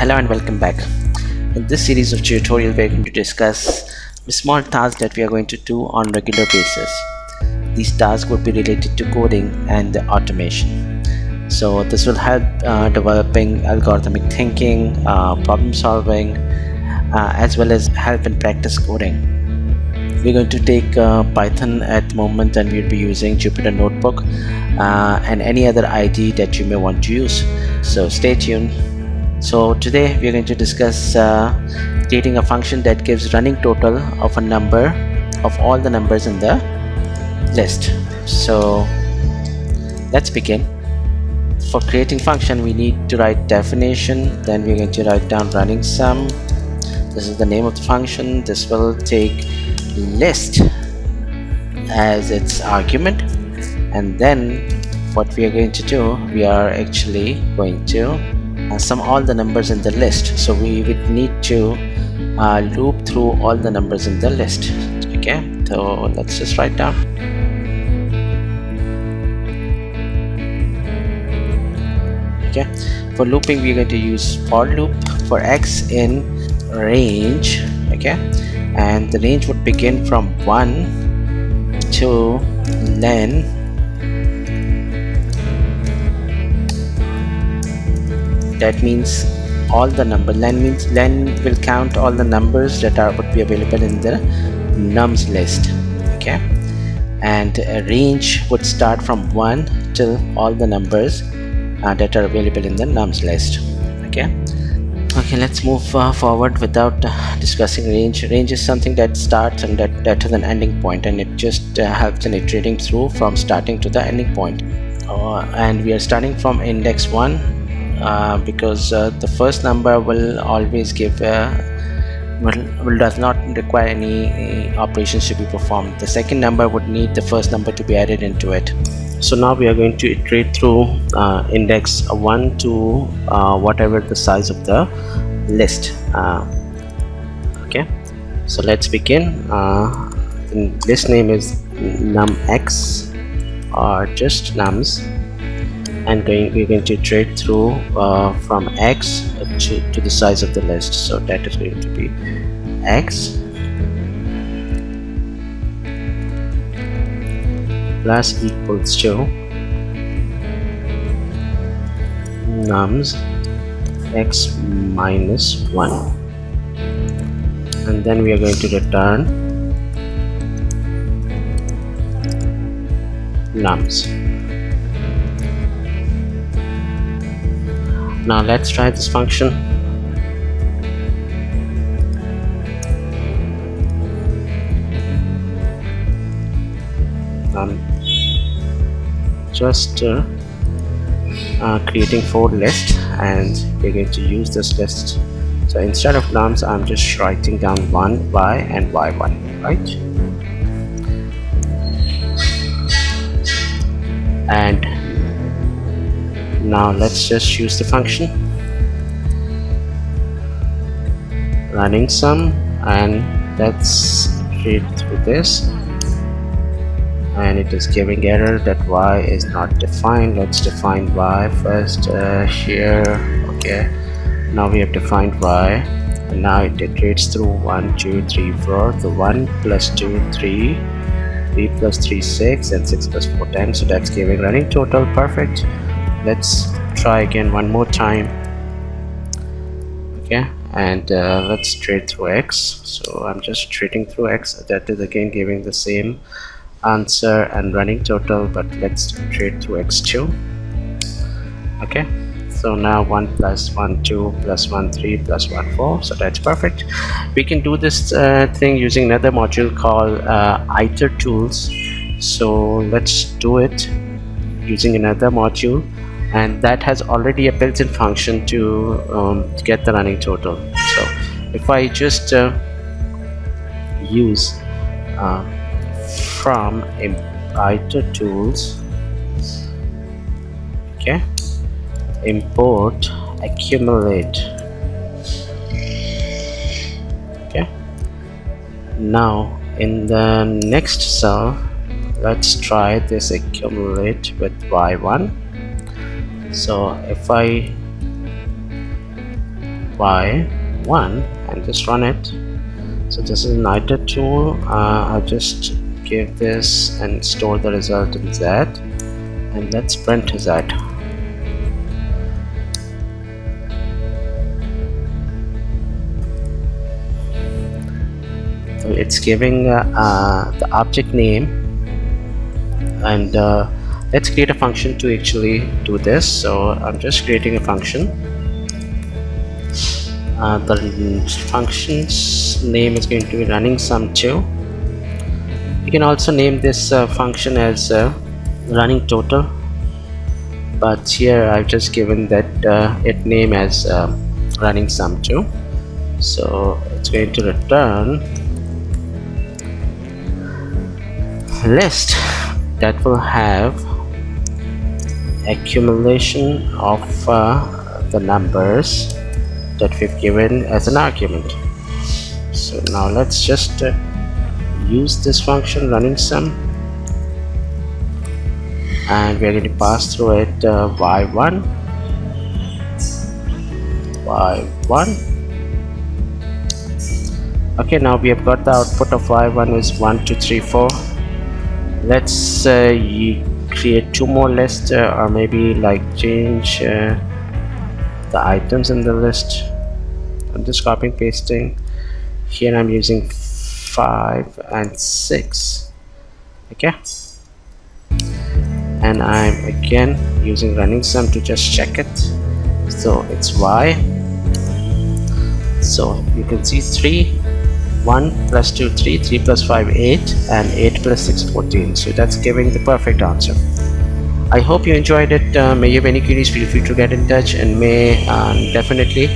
Hello and welcome back. In this series of tutorial, we are going to discuss the small tasks that we are going to do on regular basis. These tasks would be related to coding and automation. So this will help developing algorithmic thinking, problem solving, as well as help in practice coding. We're going to take Python at the moment, and we'll be using Jupyter Notebook and any other IDE that you may want to use. So stay tuned. So today we are going to discuss creating a function that gives running total of a number of all the numbers in the list. So let's begin. For creating function, we need to write definition, then we're going to write down running sum. This is the name of the function. This will take list as its argument, and then what we are going to do, we are actually going to sum all the numbers in the list. So we would need to loop through all the numbers in the list. Okay, so let's just write down. Okay, for looping we are going to use for loop for x in range. Okay, and the range would begin from 1 to len. That means all the number. Len will count all the numbers that would be available in the nums list. Okay, and a range would start from 1 till all the numbers that are available in the nums list. Okay, let's move forward without discussing range. Range is something that starts and that has an ending point, and it just helps in iterating through from starting to the ending point. And we are starting from index 1 because the first number will always give does not require any operations to be performed. The second number would need the first number to be added into it. So now we are going to iterate through index 1 to whatever the size of the list. Okay, so let's begin. List name is numx or just nums, and we're going to iterate through from x to the size of the list. So that is going to be x plus equals to nums x minus 1, and then we are going to return nums. Now let's try this function. I'm just creating 4 lists, and we're going to use this list. So instead of nums, I'm just writing down 1, y, and y1, right? And now let's just use the function running sum, and let's read through this, and it is giving error that y is not defined. Let's define y first here. Okay, now we have defined y, and now it iterates through 1 2 3 4. So 1 plus 2 3, 3 plus 3 6, and 6 plus 4 10. So that's giving running total. Perfect. Let's try again one more time. Okay, and let's iterate through x. So I'm just iterating through x. That is again giving the same answer and running total, but let's iterate through x2. Okay, so now 1 plus 1 2 plus 1 3 plus 1 4. So that's perfect. We can do this thing using another module called iter tools. So let's do it using another module, and that has already a built-in function to get the running total. So if I just use from iter tools, okay, import accumulate. Okay, now in the next cell, let's try this accumulate with y1. So if I y1 and just run it. So this is an iter tool. I'll just give this and store the result in z, and let's print z. So it's giving the object name, and let's create a function to actually do this. So I'm just creating a function. The function's name is going to be running sum2. You can also name this function as running total, but here I've just given that it name as running sum2. So it's going to return list that will have accumulation of the numbers that we've given as an argument. So now let's just use this function running sum, and we're going to pass through it y1, y1. Okay, now we have got the output of y1 is 1 2 3 4. Let's create two more lists, or maybe like change the items in the list. I'm just copying pasting. Here I'm using 5 and 6. Okay, and I'm again using running sum to just check it. So it's y. So you can see 3, 1 plus 2 3, 3 plus 5 8, and 8 plus 6 14. So that's giving the perfect answer. I hope you enjoyed it. May you have any queries, feel free to get in touch, and may definitely